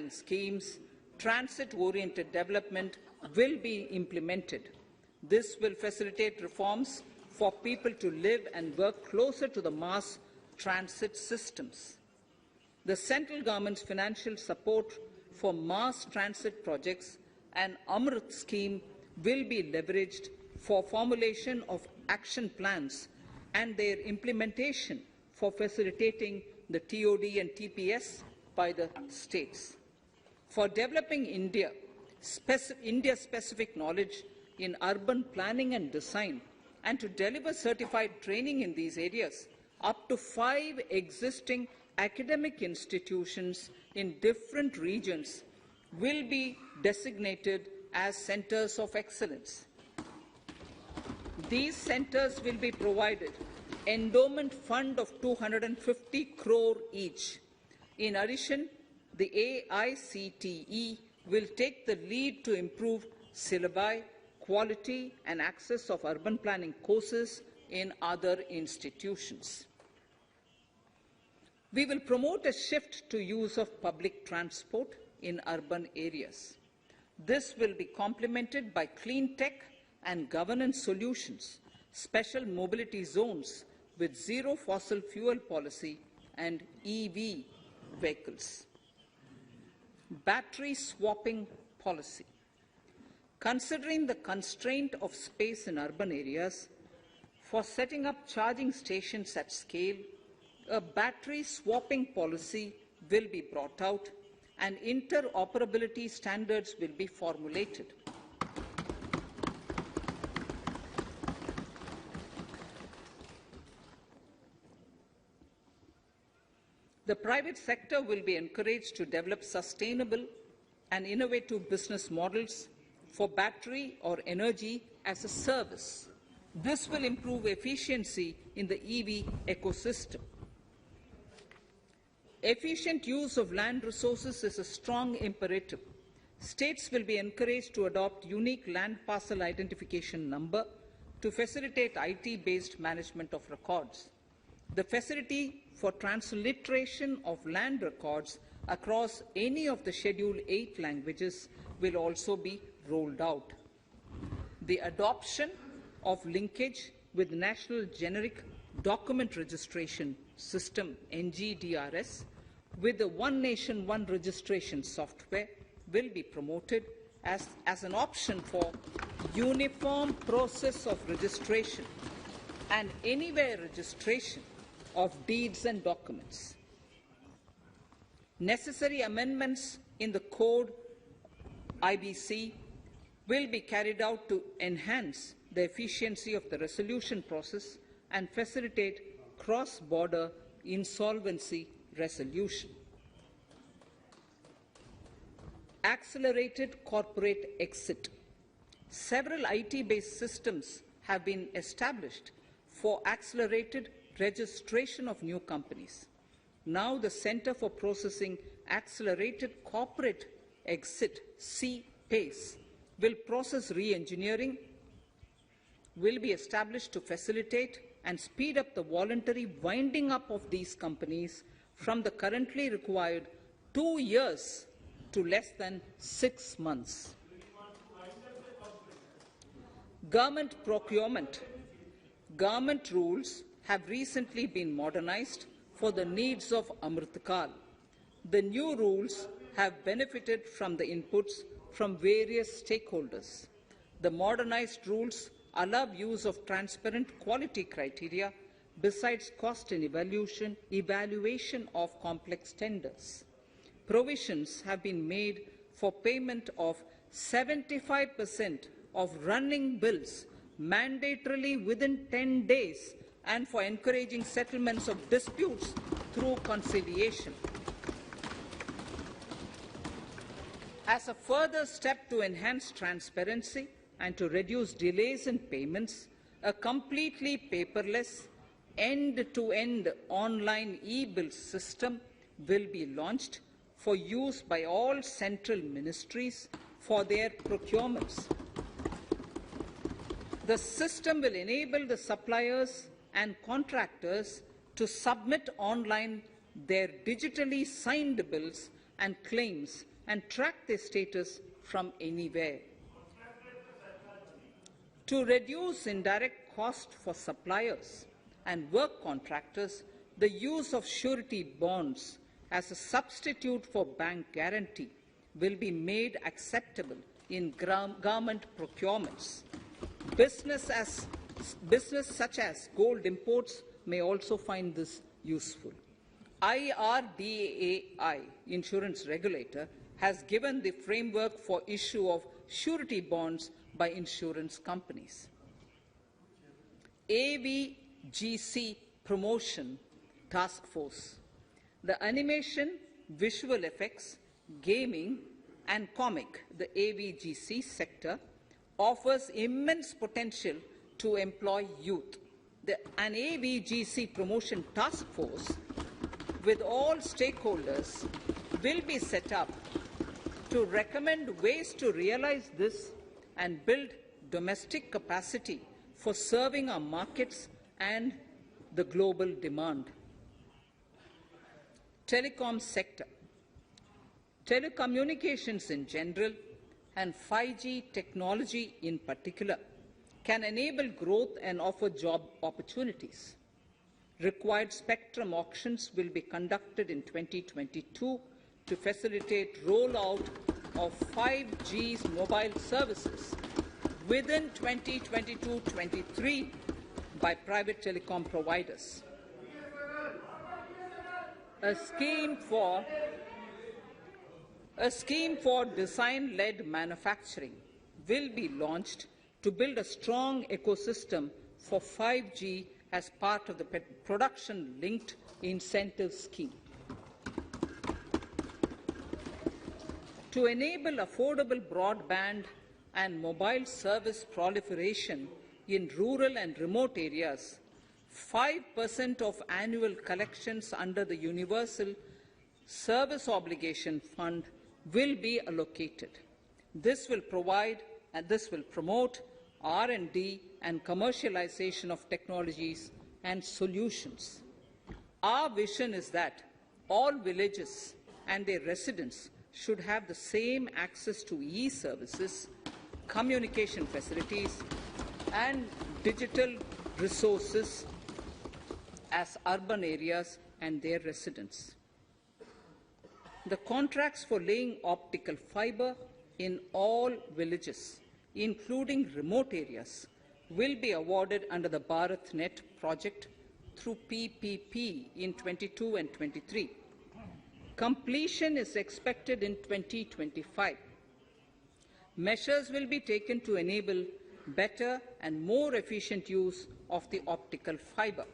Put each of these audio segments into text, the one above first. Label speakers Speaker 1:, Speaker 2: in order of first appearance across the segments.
Speaker 1: schemes, transit-oriented development will be implemented. This will facilitate reforms for people to live and work closer to the mass transit systems. The central government's financial support for mass transit projects and Amrit scheme will be leveraged for formulation of action plans and their implementation for facilitating the TOD and TPS by the states. For developing India-specific knowledge in urban planning and design, and to deliver certified training in these areas, up to 5 existing academic institutions in different regions will be designated as centres of excellence. These centres will be provided endowment fund of 250 crore each. In addition, the AICTE will take the lead to improve syllabi, quality and access of urban planning courses in other institutions. We will promote a shift to use of public transport in urban areas. This will be complemented by clean tech and governance solutions, special mobility zones with zero fossil fuel policy and EV vehicles. Battery swapping policy. Considering the constraint of space in urban areas, for setting up charging stations at scale, a battery swapping policy will be brought out and interoperability standards will be formulated. The private sector will be encouraged to develop sustainable and innovative business models for battery or energy as a service. This will improve efficiency in the EV ecosystem. Efficient use of land resources is a strong imperative. States will be encouraged to adopt unique land parcel identification number to facilitate IT-based management of records. The facility for transliteration of land records across any of the Schedule 8 languages will also be rolled out. The adoption of linkage with National Generic Document Registration System (NGDRS) with the One Nation, One Registration software will be promoted as an option for uniform process of registration and anywhere registration of deeds and documents. Necessary amendments in the Code IBC will be carried out to enhance the efficiency of the resolution process and facilitate cross-border insolvency resolution. Accelerated corporate exit. Several IT-based systems have been established for accelerated registration of new companies. Now the Centre for Processing Accelerated Corporate Exit, CPACE, will process re-engineering, will be established to facilitate and speed up the voluntary winding up of these companies from the currently required 2 years to less than 6 months. Government procurement. Government rules have recently been modernized for the needs of Amrit Kal. The new rules have benefited from the inputs from various stakeholders. The modernized rules allow use of transparent quality criteria besides cost and evaluation of complex tenders. Provisions have been made for payment of 75% of running bills mandatorily within 10 days and for encouraging settlements of disputes through conciliation. As a further step to enhance transparency and to reduce delays in payments, a completely paperless, end-to-end online e-bill system will be launched for use by all central ministries for their procurements. The system will enable the suppliers and contractors to submit online their digitally signed bills and claims and track their status from anywhere. To reduce indirect cost for suppliers and work contractors, the use of surety bonds as a substitute for bank guarantee will be made acceptable in government procurements. Business such as gold imports may also find this useful. IRDAI, insurance regulator, has given the framework for issue of surety bonds by insurance companies. AVGC Promotion Task Force. The animation, visual effects, gaming and comic, the AVGC sector, offers immense potential to employ youth. An AVGC Promotion Task Force with all stakeholders will be set up to recommend ways to realize this and build domestic capacity for serving our markets and the global demand. Telecom sector. Telecommunications in general and 5G technology in particular can enable growth and offer job opportunities. Required spectrum auctions will be conducted in 2022 to facilitate rollout of 5G's mobile services within 2022-23 by private telecom providers. A scheme for design-led manufacturing will be launched to build a strong ecosystem for 5G as part of the production-linked incentive scheme. To enable affordable broadband and mobile service proliferation in rural and remote areas, 5% of annual collections under the Universal Service Obligation Fund will be allocated. This will promote R&D and commercialization of technologies and solutions. Our vision is that all villages and their residents should have the same access to e-services, communication facilities, and digital resources as urban areas and their residents. The contracts for laying optical fibre in all villages, including remote areas, will be awarded under the BharatNet project through PPP in 22 and 23. Completion is expected in 2025. Measures will be taken to enable better and more efficient use of the optical fibre.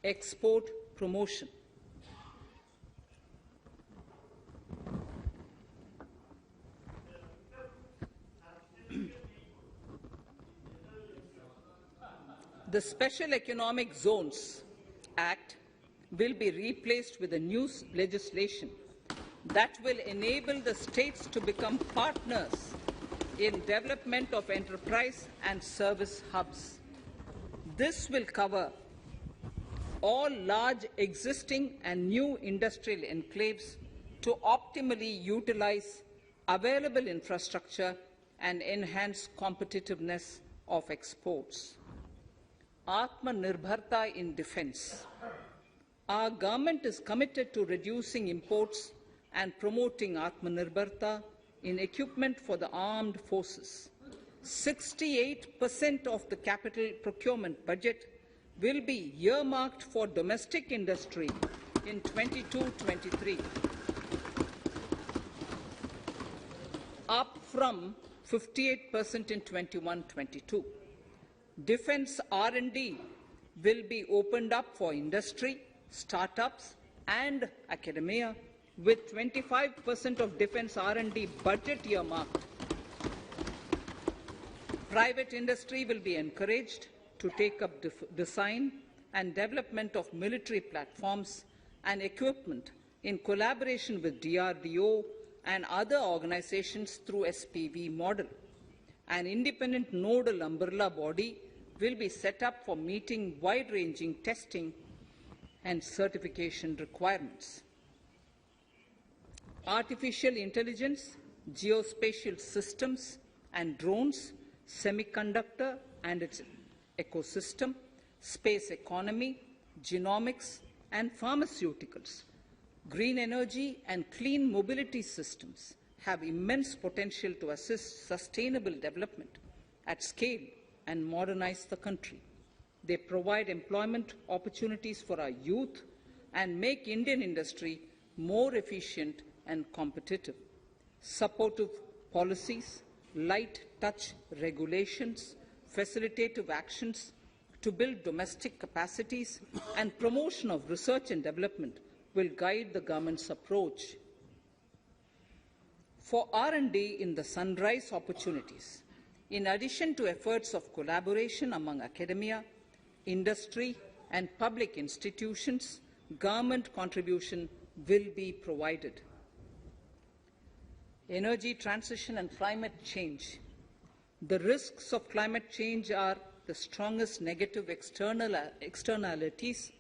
Speaker 1: Export promotion. The Special Economic Zones Act will be replaced with a new legislation that will enable the states to become partners in development of enterprise and service hubs. This will cover all large existing and new industrial enclaves to optimally utilize available infrastructure and enhance competitiveness of exports. Atmanirbharta in defence. Our government is committed to reducing imports and promoting Atmanirbharta in equipment for the armed forces. 68% of the capital procurement budget will be earmarked for domestic industry in 22-23, up from 58% in 21-22. Defence R&D will be opened up for industry, startups and academia, with 25% of defence R&D budget earmarked. Private industry will be encouraged to take up design and development of military platforms and equipment in collaboration with DRDO and other organizations through SPV model. An independent nodal umbrella body will be set up for meeting wide-ranging testing and certification requirements. artificial intelligence, geospatial systems and drones, semiconductor and its ecosystem, space economy, genomics and pharmaceuticals. Green energy and clean mobility systems have immense potential to assist sustainable development at scale and modernize the country. They provide employment opportunities for our youth and make Indian industry more efficient and competitive. Supportive policies, light touch regulations, facilitative actions to build domestic capacities and promotion of research and development will guide the government's approach. For R&D in the sunrise opportunities, in addition to efforts of collaboration among academia, industry and public institutions, government contribution will be provided. Energy transition and climate change. The risks of climate change are the strongest negative externalities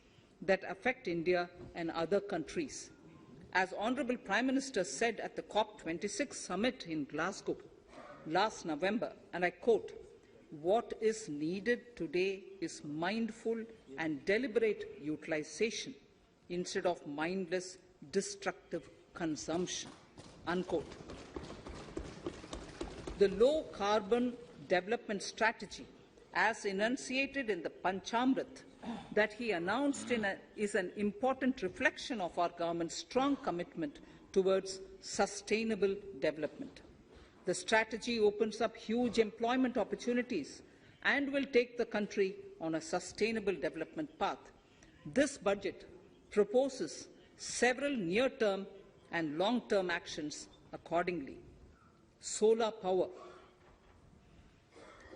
Speaker 1: that affect India and other countries. As Honourable Prime Minister said at the COP26 summit in Glasgow last November, and I quote, "What is needed today is mindful and deliberate utilization instead of mindless, destructive consumption," unquote. The low-carbon development strategy, as enunciated in the Panchamrit that he announced is an important reflection of our government's strong commitment towards sustainable development. The strategy opens up huge employment opportunities and will take the country on a sustainable development path. This budget proposes several near-term and long-term actions accordingly. Solar power.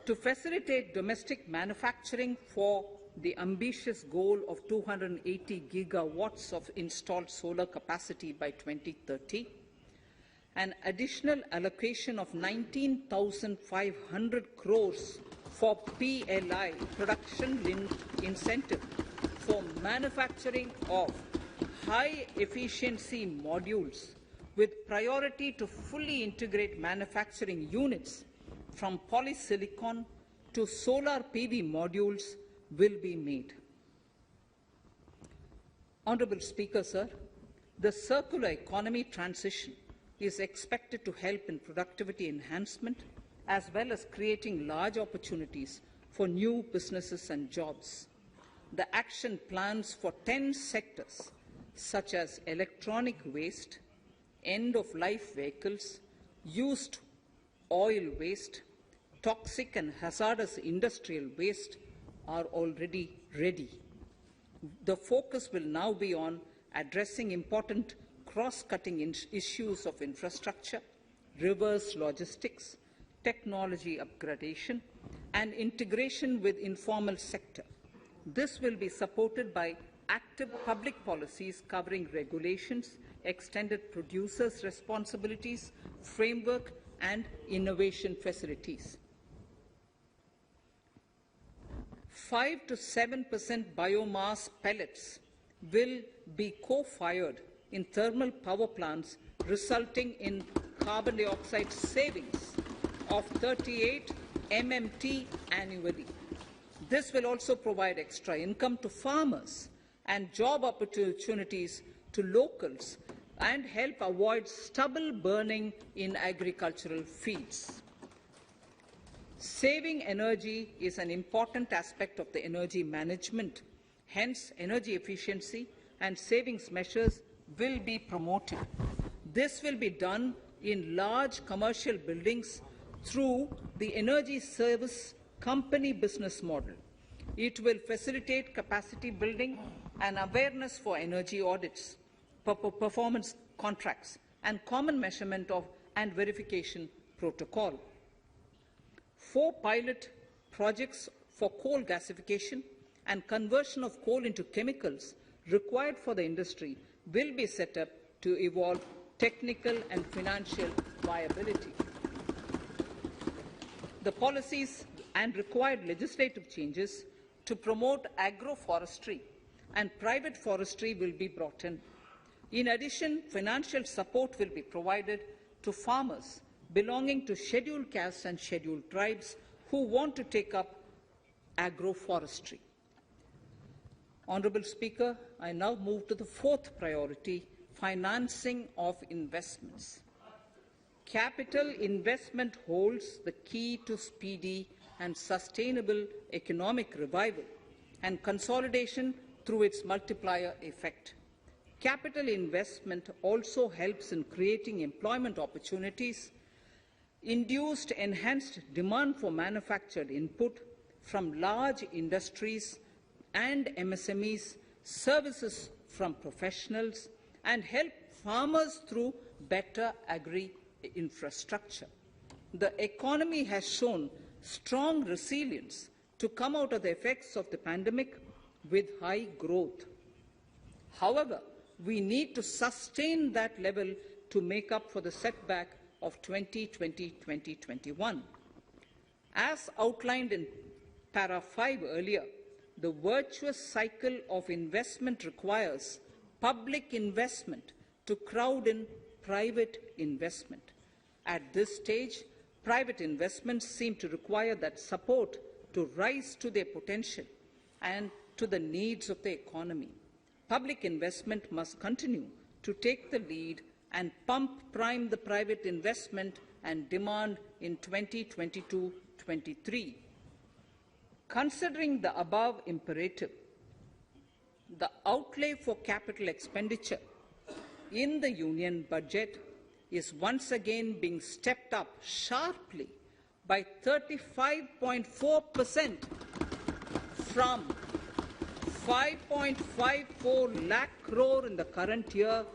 Speaker 1: To facilitate domestic manufacturing for the ambitious goal of 280 gigawatts of installed solar capacity by 2030, an additional allocation of 19,500 crores for PLI, production-linked incentive, for manufacturing of high-efficiency modules with priority to fully integrate manufacturing units from polysilicon to solar PV modules will be made. Honourable Speaker, sir, the circular economy transition is expected to help in productivity enhancement as well as creating large opportunities for new businesses and jobs. The action plans for 10 sectors such as electronic waste, end-of-life vehicles, used oil waste, toxic and hazardous industrial waste are already ready. The focus will now be on addressing important cross-cutting issues of infrastructure, reverse logistics, technology upgradation, and integration with informal sector. This will be supported by active public policies covering regulations, extended producers' responsibilities, framework, and innovation facilities. 5 to 7% biomass pellets will be co-fired in thermal power plants, resulting in carbon dioxide savings of 38 MMT annually. This will also provide extra income to farmers and job opportunities to locals and help avoid stubble burning in agricultural fields. Saving energy is an important aspect of the energy management. Hence, energy efficiency and savings measures will be promoted. This will be done in large commercial buildings through the energy service company business model. It will facilitate capacity building and awareness for energy audits, performance contracts, and common measurement of and verification protocol. 4 pilot projects for coal gasification and conversion of coal into chemicals required for the industry will be set up to evolve technical and financial viability. The policies and required legislative changes to promote agroforestry and private forestry will be brought in. In addition, financial support will be provided to farmers belonging to scheduled castes and scheduled tribes who want to take up agroforestry. Honourable Speaker, I now move to the fourth priority, financing of investments. Capital investment holds the key to speedy and sustainable economic revival and consolidation through its multiplier effect. Capital investment also helps in creating employment opportunities, induced enhanced demand for manufactured input from large industries and MSMEs, services from professionals, and help farmers through better agri-infrastructure. The economy has shown strong resilience to come out of the effects of the pandemic with high growth. However, we need to sustain that level to make up for the setback of 2020-2021. As outlined in para 5 earlier, the virtuous cycle of investment requires public investment to crowd in private investment. At this stage, private investments seem to require that support to rise to their potential and to the needs of the economy. Public investment must continue to take the lead and prime the private investment and demand in 2022-23. Considering the above imperative, the outlay for capital expenditure in the Union budget is once again being stepped up sharply by 35.4% from 5.54 lakh crore in the current year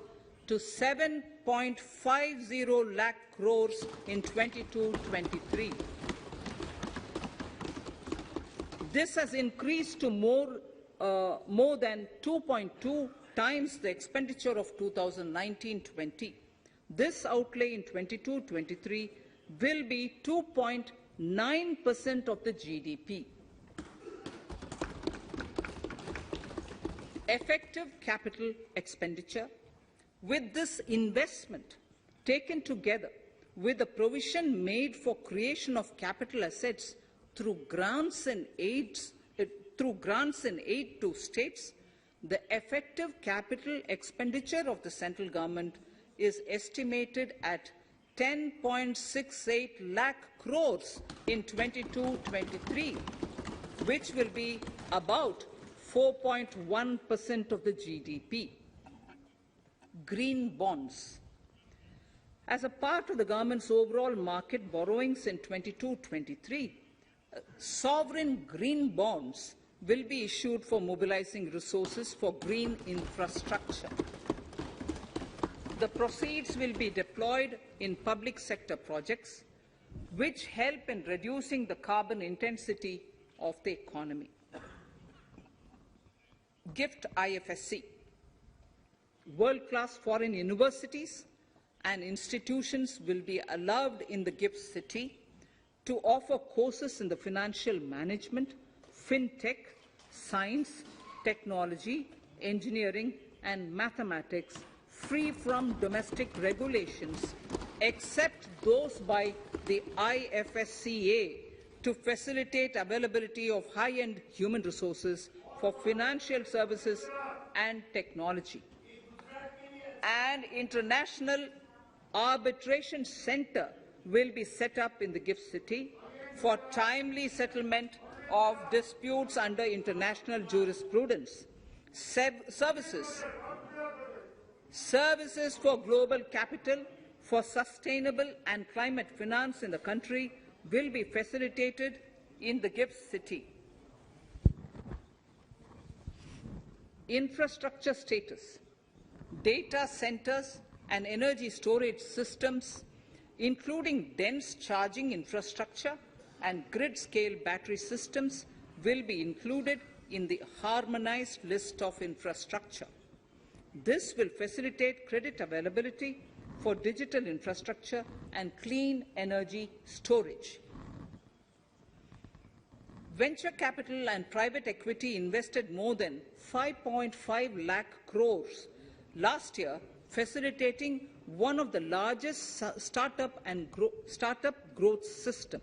Speaker 1: to 7.50 lakh crores in 22-23. This has increased to more than 2.2 times the expenditure of 2019-20. This outlay in 22-23 will be 2.9% of the GDP. Effective capital expenditure, with this investment taken together with the provision made for creation of capital assets through grants and aid to states, the effective capital expenditure of the central government is estimated at 10.68 lakh crores in 22-23, which will be about 4.1% of the GDP. Green bonds. As a part of the government's overall market borrowings in 22-23, sovereign green bonds will be issued for mobilizing resources for green infrastructure. The proceeds will be deployed in public sector projects which help in reducing the carbon intensity of the economy. GIFT IFSC. World-class foreign universities and institutions will be allowed in the GIFT city to offer courses in the financial management, fintech, science, technology, engineering, and mathematics, free from domestic regulations, except those by the IFSCA, to facilitate availability of high-end human resources for financial services and technology. An international arbitration center will be set up in the GIFT city for timely settlement of disputes under international jurisprudence. Services for global capital, for sustainable and climate finance in the country will be facilitated in the GIFT city. Infrastructure status. Data centers and energy storage systems, including dense charging infrastructure and grid-scale battery systems, will be included in the harmonized list of infrastructure. This will facilitate credit availability for digital infrastructure and clean energy storage. Venture capital and private equity invested more than 5.5 lakh crores last year facilitating one of the largest startup growth system.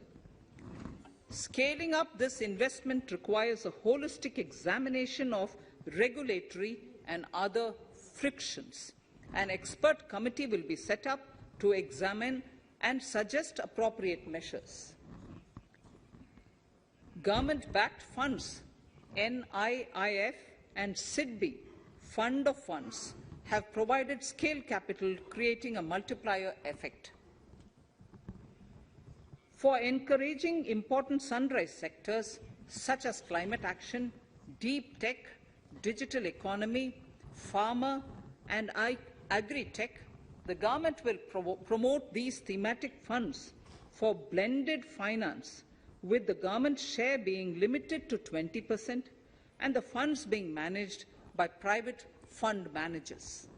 Speaker 1: Scaling up this investment requires a holistic examination of regulatory and other frictions. An expert committee will be set up to examine and suggest appropriate measures. Government-backed funds, NIIF and SIDBI, Fund of Funds, have provided scale capital, creating a multiplier effect. For encouraging important sunrise sectors such as climate action, deep tech, digital economy, pharma and agri-tech, the government will promote these thematic funds for blended finance, with the government share being limited to 20% and the funds being managed by private fund managers.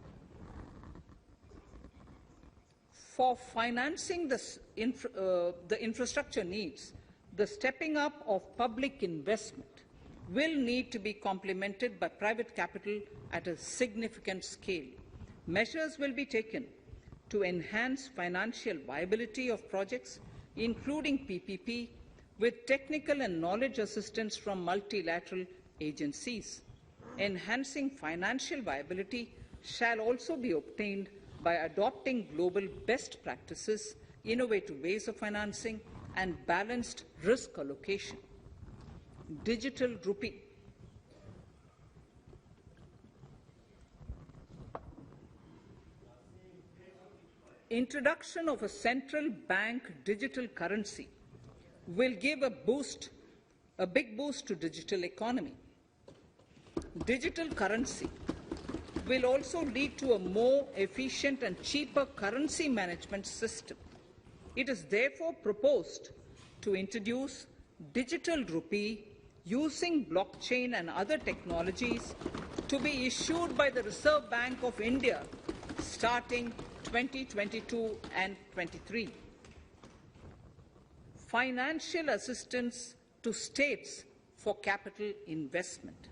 Speaker 1: For financing the infrastructure needs, the stepping up of public investment will need to be complemented by private capital at a significant scale. Measures will be taken to enhance financial viability of projects, including PPP, with technical and knowledge assistance from multilateral agencies. Enhancing financial viability shall also be obtained by adopting global best practices, innovative ways of financing, and balanced risk allocation. Digital rupee. Introduction of a central bank digital currency will give a big boost to digital economy. Digital currency will also lead to a more efficient and cheaper currency management system. It is therefore proposed to introduce digital rupee using blockchain and other technologies to be issued by the Reserve Bank of India starting 2022 and 23. Financial assistance to states for capital investment.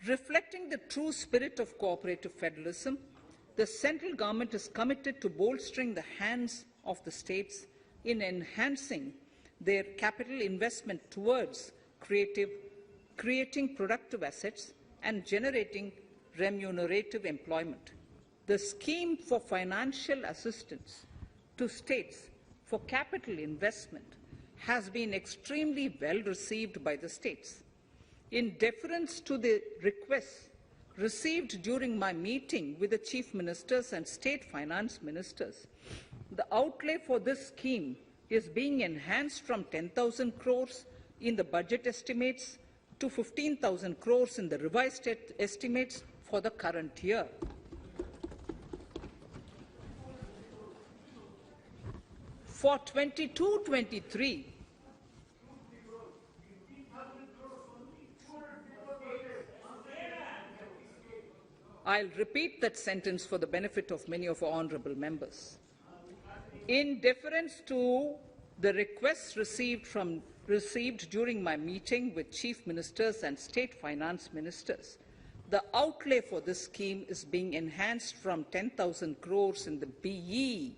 Speaker 1: Reflecting the true spirit of cooperative federalism, the central government is committed to bolstering the hands of the states in enhancing their capital investment towards creating productive assets and generating remunerative employment. The scheme for financial assistance to states for capital investment has been extremely well received by the states. In deference to the requests received during my meeting with the chief ministers and state finance ministers, the outlay for this scheme is being enhanced from 10,000 crores in the budget estimates to 15,000 crores in the revised estimates for the current year. For 22-23, I'll repeat that sentence for the benefit of many of our honourable members. In deference to the requests received during my meeting with chief ministers and state finance ministers, the outlay for this scheme is being enhanced from 10,000 crores in the BE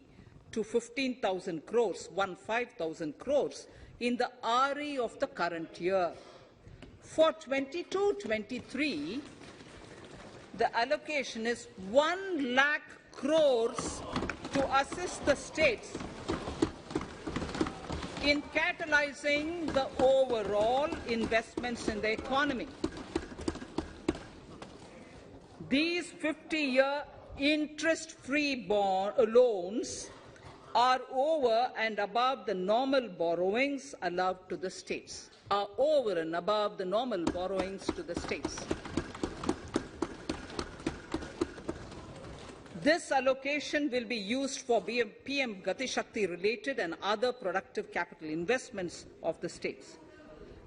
Speaker 1: to 15,000 crores, 15,000 crores in the RE of the current year. For 22-23, the allocation is 1 lakh crores to assist the states in catalyzing the overall investments in the economy. These 50-year interest-free loans are over and above the normal borrowings allowed to the states, This allocation will be used for PM Gati Shakti related and other productive capital investments of the states.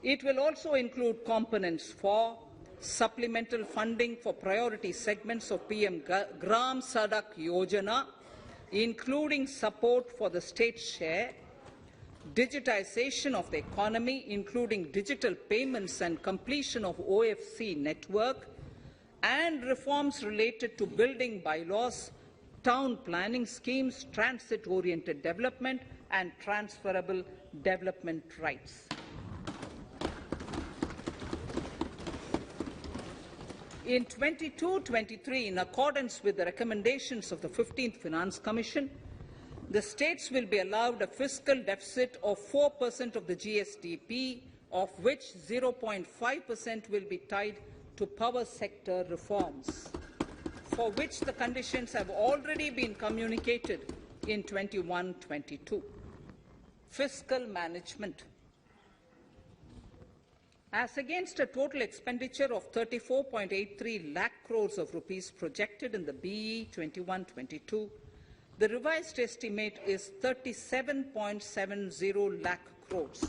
Speaker 1: It will also include components for supplemental funding for priority segments of PM Gram Sadak Yojana, including support for the state share, digitization of the economy, including digital payments and completion of OFC network, and reforms related to building bylaws, town planning schemes, transit-oriented development, and transferable development rights. In 22-23, in accordance with the recommendations of the 15th Finance Commission, the states will be allowed a fiscal deficit of 4% of the GSDP, of which 0.5% will be tied to power sector reforms, for which the conditions have already been communicated in 21-22. Fiscal management. As against a total expenditure of 34.83 lakh crores of rupees projected in the BE 21-22, the revised estimate is 37.70 lakh crores.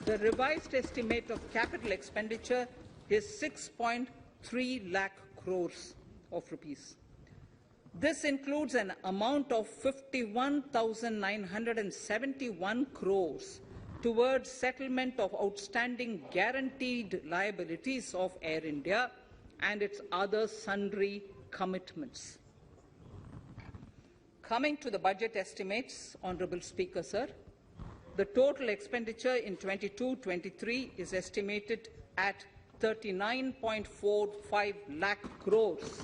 Speaker 1: The revised estimate of capital expenditure is 6.3 lakh crores of rupees. This includes an amount of 51,971 crores towards settlement of outstanding guaranteed liabilities of Air India and its other sundry commitments. Coming to the budget estimates, Honourable Speaker, sir, the total expenditure in 22-23 is estimated at 39.45 lakh crores,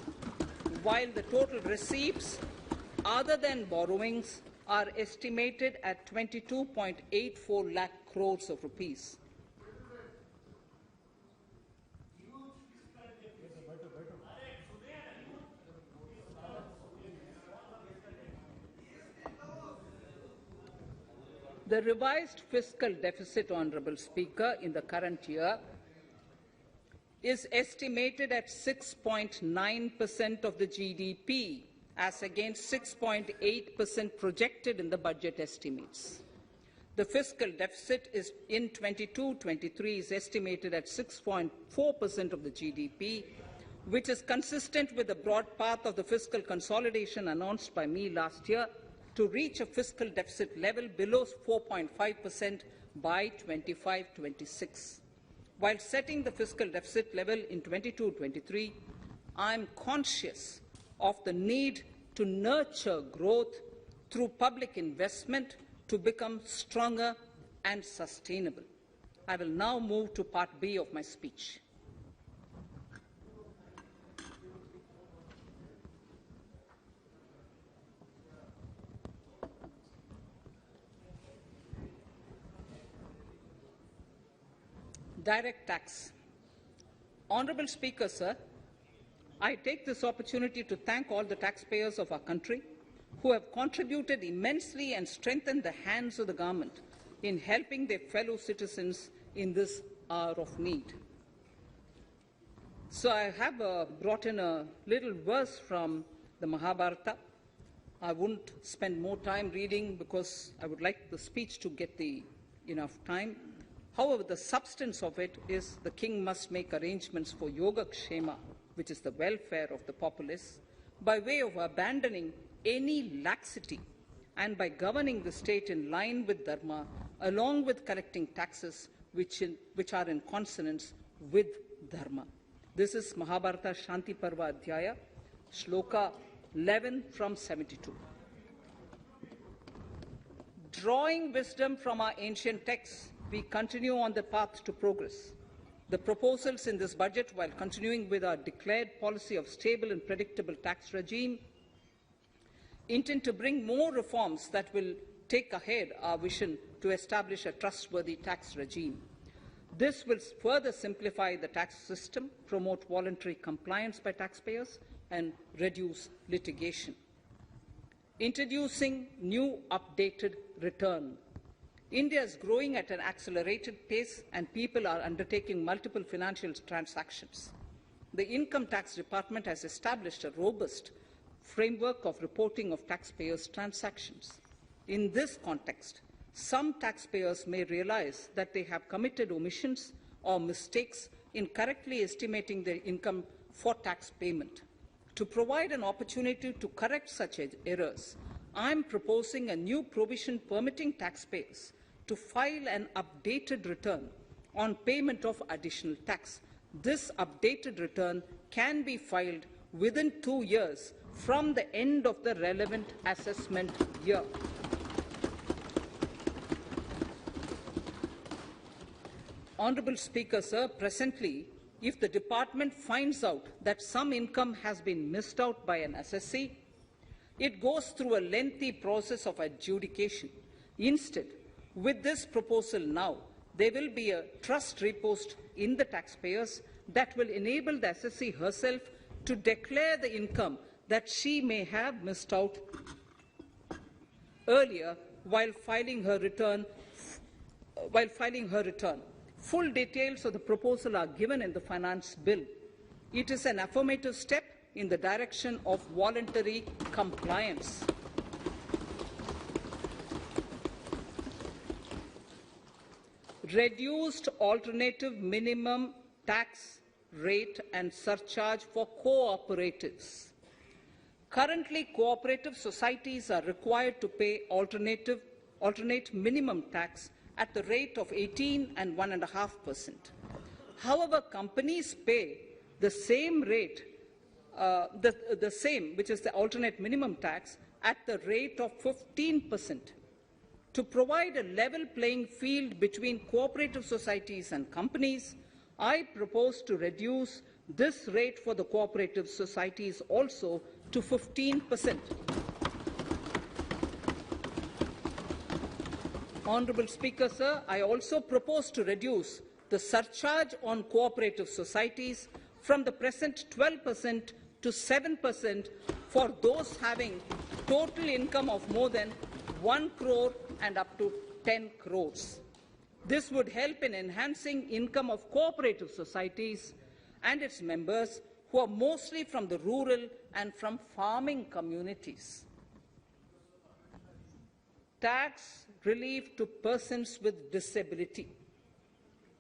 Speaker 1: while the total receipts other than borrowings are estimated at 22.84 lakh crores of rupees. The revised fiscal deficit, Honourable Speaker, in the current year is estimated at 6.9% of the GDP, as against 6.8% projected in the budget estimates. The fiscal deficit is in 22-23 is estimated at 6.4% of the GDP, which is consistent with the broad path of the fiscal consolidation announced by me last year to reach a fiscal deficit level below 4.5% by 25-26. While setting the fiscal deficit level in 22-23, I am conscious of the need to nurture growth through public investment to become stronger and sustainable. I will now move to Part B of my speech. Direct tax. Honourable Speaker, sir, I take this opportunity to thank all the taxpayers of our country who have contributed immensely and strengthened the hands of the government in helping their fellow citizens in this hour of need. So I have brought in a little verse from the Mahabharata. I won't spend more time reading because I would like the speech to get enough time. However, the substance of it is the king must make arrangements for yoga kshema, which is the welfare of the populace, by way of abandoning any laxity and by governing the state in line with dharma, along with collecting taxes which are in consonance with dharma. This is Mahabharata Shanti Parva Adhyaya, Shloka 11 from 72. Drawing wisdom from our ancient texts, we continue on the path to progress. The proposals in this budget, while continuing with our declared policy of stable and predictable tax regime, intend to bring more reforms that will take ahead our vision to establish a trustworthy tax regime. This will further simplify the tax system, promote voluntary compliance by taxpayers, and reduce litigation. Introducing new updated return. India is growing at an accelerated pace and people are undertaking multiple financial transactions. The Income Tax Department has established a robust framework of reporting of taxpayers' transactions. In this context, some taxpayers may realize that they have committed omissions or mistakes in correctly estimating their income for tax payment. To provide an opportunity to correct such errors, I am proposing a new provision permitting taxpayers to file an updated return on payment of additional tax. This updated return can be filed within 2 years from the end of the relevant assessment year. Honourable Speaker, sir, presently, if the department finds out that some income has been missed out by an assessee, it goes through a lengthy process of adjudication. Instead, with this proposal now, there will be a trust reposed in the taxpayers that will enable the assessee herself to declare the income that she may have missed out earlier while filing her return. Full details of the proposal are given in the Finance Bill. It is an affirmative step in the direction of voluntary compliance. Reduced alternative minimum tax rate and surcharge for cooperatives. Currently, cooperative societies are required to pay alternate minimum tax at the rate of 18 and 1.5%. However, companies pay the same rate, which is the alternate minimum tax, at the rate of 15%. To provide a level playing field between cooperative societies and companies, I propose to reduce this rate for the cooperative societies also to 15%. Honourable Speaker, sir, I also propose to reduce the surcharge on cooperative societies from the present 12% to 7% for those having total income of more than 1 crore and up to 10 crores. This would help in enhancing income of cooperative societies and its members who are mostly from the rural and from farming communities. Tax relief to persons with disability.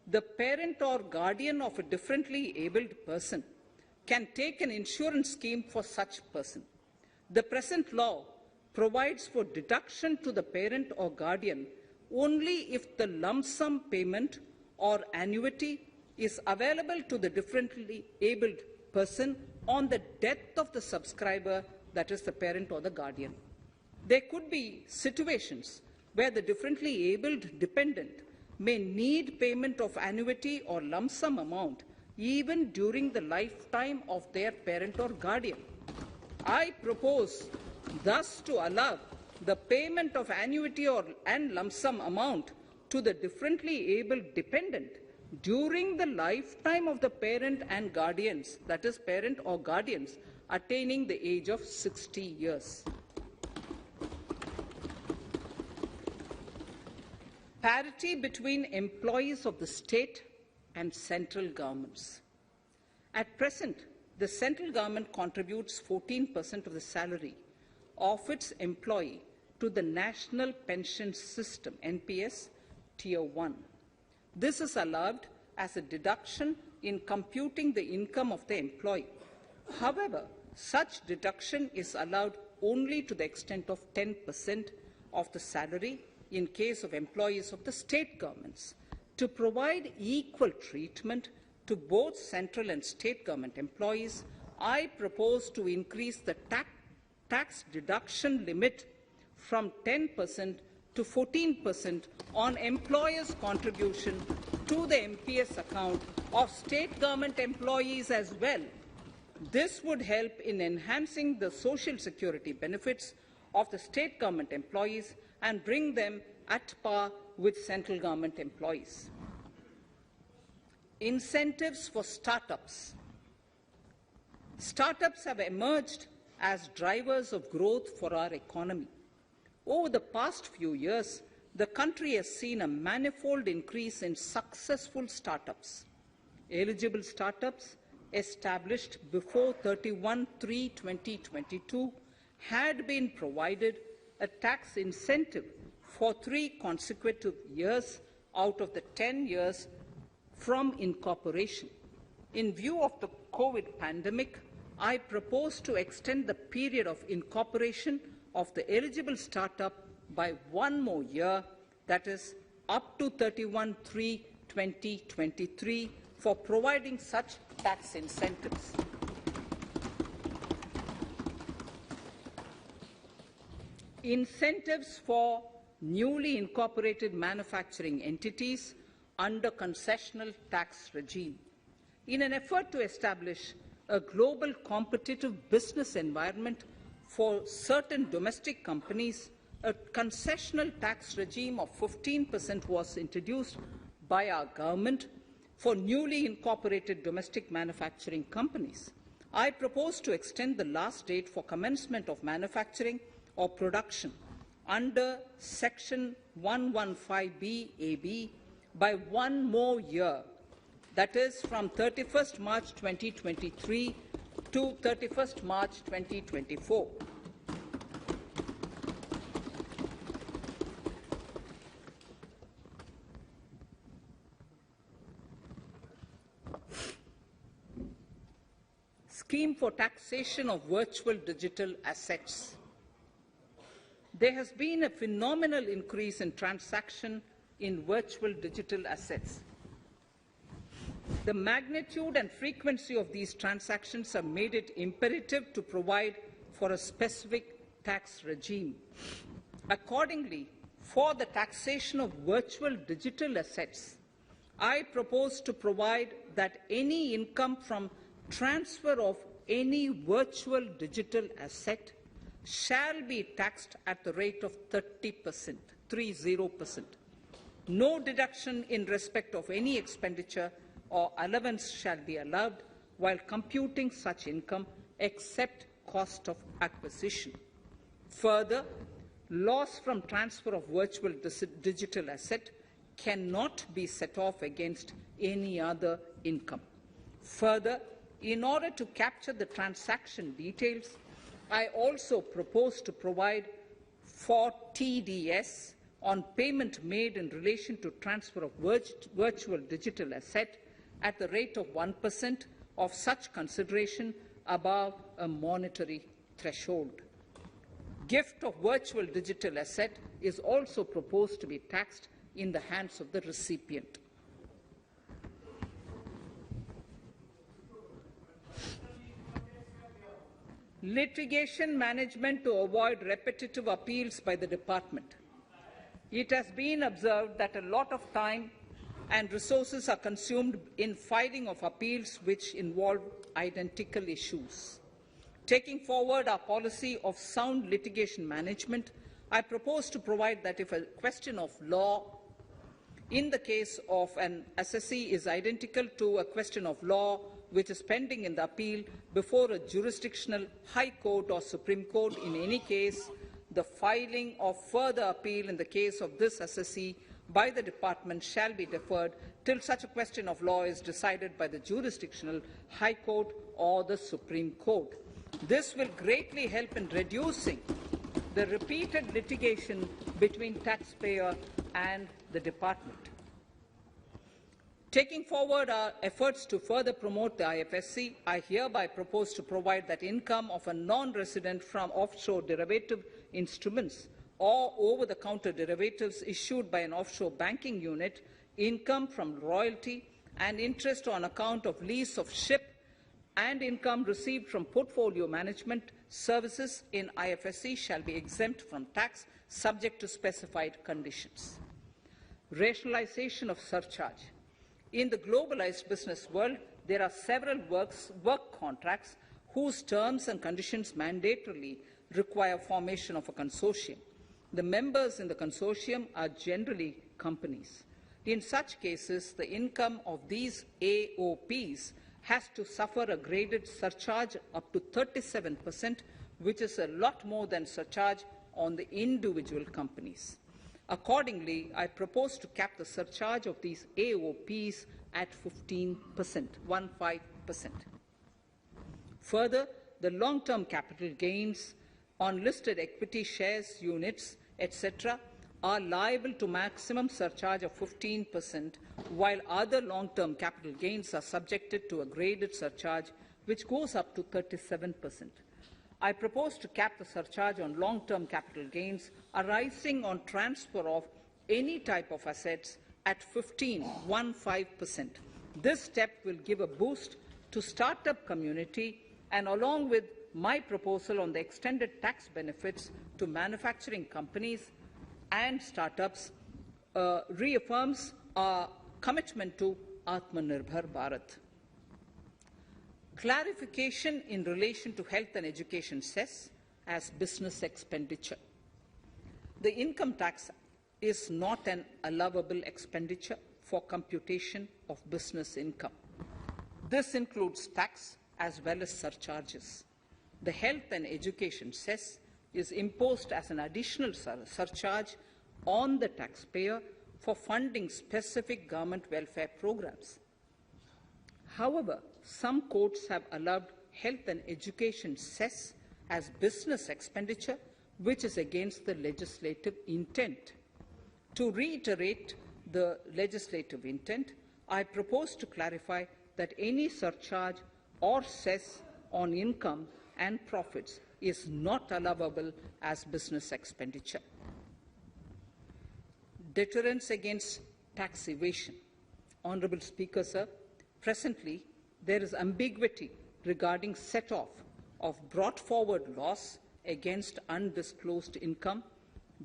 Speaker 1: The parent or guardian of a differently abled person can take an insurance scheme for such person. The present law provides for deduction to the parent or guardian only if the lump sum payment or annuity is available to the differently abled person on the death of the subscriber, that is the parent or the guardian. There could be situations where the differently abled dependent may need payment of annuity or lump sum amount even during the lifetime of their parent or guardian. I propose thus to allow the payment of annuity and lump sum amount to the differently abled dependent during the lifetime of the parent and guardians, that is parent or guardians, attaining the age of 60 years. Parity between employees of the state and central governments. At present, the central government contributes 14% of the salary of its employee to the National Pension System, NPS, Tier 1. This is allowed as a deduction in computing the income of the employee. However, such deduction is allowed only to the extent of 10% of the salary in case of employees of the state governments. To provide equal treatment to both central and state government employees, I propose to increase the tax deduction limit from 10% to 14% on employers' contribution to the MPS account of state government employees as well. This would help in enhancing the social security benefits of the state government employees and bring them at par with central government employees. Incentives for startups. Startups have emerged as drivers of growth for our economy. Over the past few years, the country has seen a manifold increase in successful startups. Eligible startups established before 31/3/2022 had been provided a tax incentive for 3 consecutive years out of the 10 years from incorporation. In view of the COVID pandemic, I propose to extend the period of incorporation of the eligible startup by 1 more year, that is, up to 31/3/2023, for providing such tax incentives. incentives for newly incorporated manufacturing entities under concessional tax regime. In an effort to establish a global competitive business environment for certain domestic companies, a concessional tax regime of 15% was introduced by our government for newly incorporated domestic manufacturing companies. I propose to extend the last date for commencement of manufacturing or production under Section 115B(ab) by one more year, that is from 31st March 2023 to 31st March 2024. Scheme for taxation of virtual digital assets. There has been a phenomenal increase in transaction in virtual digital assets. The magnitude and frequency of these transactions have made it imperative to provide for a specific tax regime. Accordingly, for the taxation of virtual digital assets, I propose to provide that any income from transfer of any virtual digital asset shall be taxed at the rate of 30%, 30%. No deduction in respect of any expenditure or allowance shall be allowed while computing such income except cost of acquisition. Further, loss from transfer of virtual digital asset cannot be set off against any other income. Further, in order to capture the transaction details, I also propose to provide for TDS on payment made in relation to transfer of virtual digital asset at the rate of 1% of such consideration above a monetary threshold. Gift of virtual digital asset is also proposed to be taxed in the hands of the recipient. Litigation management to avoid repetitive appeals by the department. It has been observed that a lot of time and resources are consumed in filing of appeals which involve identical issues. Taking forward our policy of sound litigation management, I propose to provide that if a question of law in the case of an assessee is identical to a question of law which is pending in the appeal before a jurisdictional High Court or Supreme Court, in any case, the filing of further appeal in the case of this assessee by the department shall be deferred till such a question of law is decided by the jurisdictional High Court or the Supreme Court. This will greatly help in reducing the repeated litigation between taxpayer and the department. Taking forward our efforts to further promote the IFSC, I hereby propose to provide that income of a non-resident from offshore derivative instruments or over-the-counter derivatives issued by an offshore banking unit, income from royalty and interest on account of lease of ship, and income received from portfolio management services in IFSC shall be exempt from tax, subject to specified conditions. Rationalization of surcharge. In the globalized business world, there are several work contracts whose terms and conditions mandatorily require formation of a consortium. The members in the consortium are generally companies. In such cases, the income of these AOPs has to suffer a graded surcharge up to 37%, which is a lot more than surcharge on the individual companies. Accordingly, I propose to cap the surcharge of these AOPs at 15%, 15%. Further, the long-term capital gains on listed equity shares, units, etc., are liable to maximum surcharge of 15%, while other long-term capital gains are subjected to a graded surcharge which goes up to 37%. I propose to cap the surcharge on long-term capital gains arising on transfer of any type of assets at 15%. This step will give a boost to startup community and, along with my proposal on the extended tax benefits to manufacturing companies and startups reaffirms our commitment to Atmanirbhar Bharat. Clarification in relation to health and education cess as business expenditure. The income tax is not an allowable expenditure for computation of business income. This includes tax as well as surcharges. The health and education cess is imposed as an additional surcharge on the taxpayer for funding specific government welfare programs. However, some courts have allowed health and education cess as business expenditure, which is against the legislative intent. To reiterate the legislative intent, I propose to clarify that any surcharge or cess on income and profits is not allowable as business expenditure. Deterrence against tax evasion. Honourable Speaker, sir, presently there is ambiguity regarding set-off of brought forward loss against undisclosed income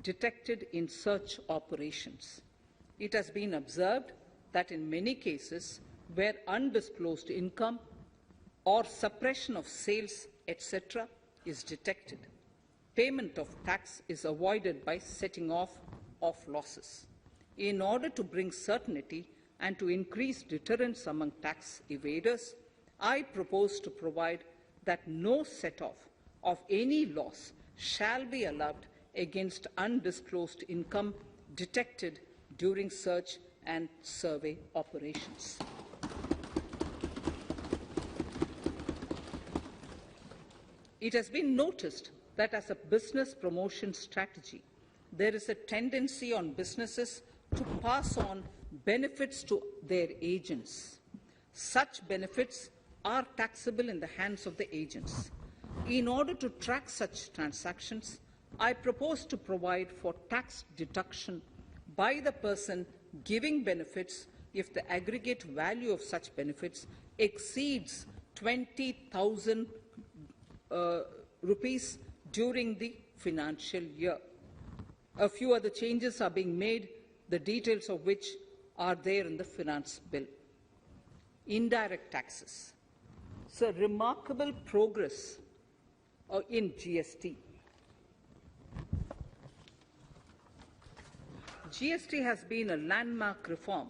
Speaker 1: detected in search operations. It has been observed that in many cases where undisclosed income or suppression of sales, etc., is detected, payment of tax is avoided by setting off of losses. In order to bring certainty and to increase deterrence among tax evaders, I propose to provide that no set-off of any loss shall be allowed against undisclosed income detected during search and survey operations. It has been noticed that as a business promotion strategy, there is a tendency on businesses to pass on benefits to their agents. Such benefits are taxable in the hands of the agents. In order to track such transactions, I propose to provide for tax deduction by the person giving benefits if the aggregate value of such benefits exceeds 20,000 rupees during the financial year. A few other changes are being made, the details of which are there in the finance bill. Indirect taxes. So, remarkable progress in GST. GST has been a landmark reform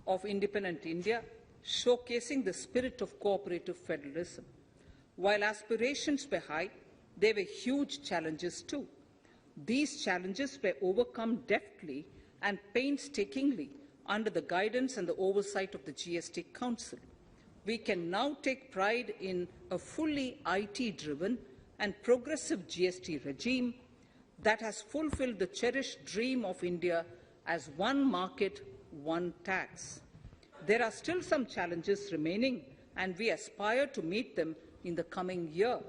Speaker 1: of independent India, showcasing the spirit of cooperative federalism. While aspirations were high, there were huge challenges too. These challenges were overcome deftly and painstakingly under the guidance and the oversight of the GST Council. We can now take pride in a fully IT-driven and progressive GST regime that has fulfilled the cherished dream of India as one market, one tax. There are still some challenges remaining, and we aspire to meet them in the coming year.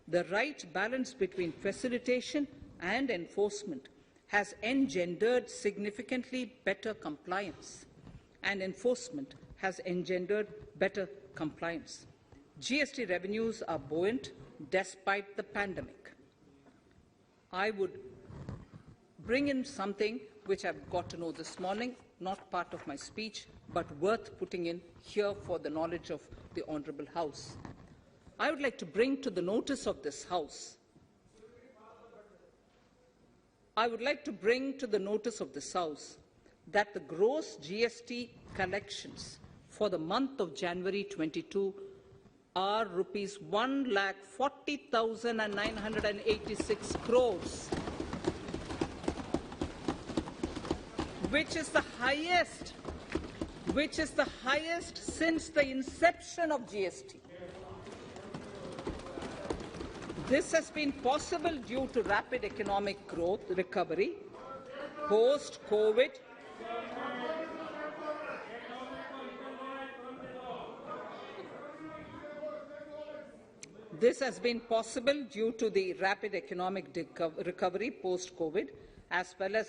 Speaker 1: The right balance between facilitation and enforcement has engendered significantly better compliance, and enforcement has engendered better compliance. GST revenues are buoyant despite the pandemic. I would bring in something which I've got to know this morning, not part of my speech, but worth putting in here for the knowledge of the Honourable House. I would like to bring to the notice of this House that the gross GST collections for the month of January 22 are rupees 1,40,986 crores, which is the highest since the inception of GST. This has been possible due to rapid economic growth, recovery, post-COVID, recovery post-COVID, as well as